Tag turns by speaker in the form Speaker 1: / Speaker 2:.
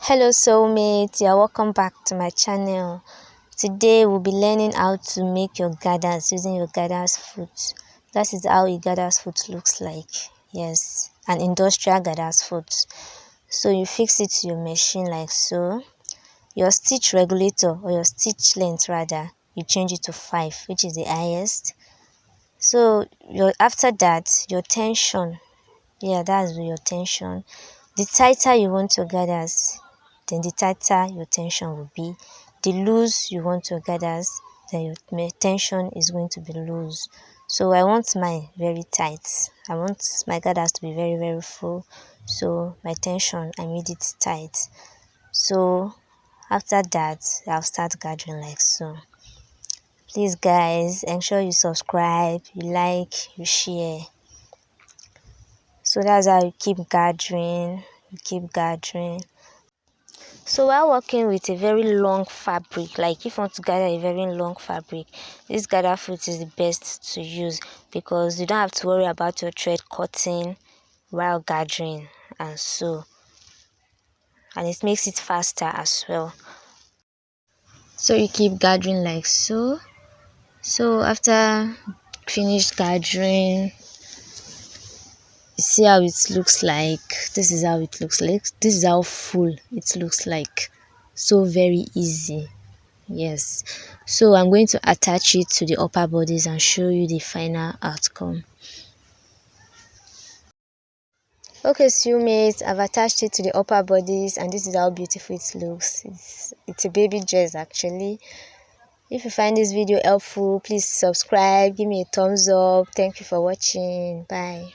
Speaker 1: Hello soulmates, you're welcome back to my channel. Today we'll be learning how to make your gathers using your gathers foot. That is how a gathers foot looks like. Yes, an industrial gathers foot. So you fix it to your machine like so. Your stitch regulator, or your stitch length rather, you change it to 5, which is the highest. So after that, your tension, that's your tension. The tighter you want your gathers, then the tighter your tension will be. The loose you want your gathers, then your tension is going to be loose. So I want mine very tight. I want my gathers to be very, very full. So my tension, I made it tight. So after that, I'll start gathering like so. Please guys, ensure you subscribe, you like, you share. So that's how you keep gathering. So while working with a very long fabric, like if you want to gather a very long fabric, this gather foot is the best to use because you don't have to worry about your thread cutting while gathering, and it makes it faster as well. So you keep gathering like so. So after finished gathering, you see how it looks like. This is how it looks like. This is how full it looks like. So very easy. Yes, so I'm going to attach it to the upper bodies and show you the final outcome. Okay soulmates, I've attached it to the upper bodies and this is how beautiful it looks. It's a baby dress actually. If you find this video helpful, please subscribe, give me a thumbs up. Thank you for watching. Bye.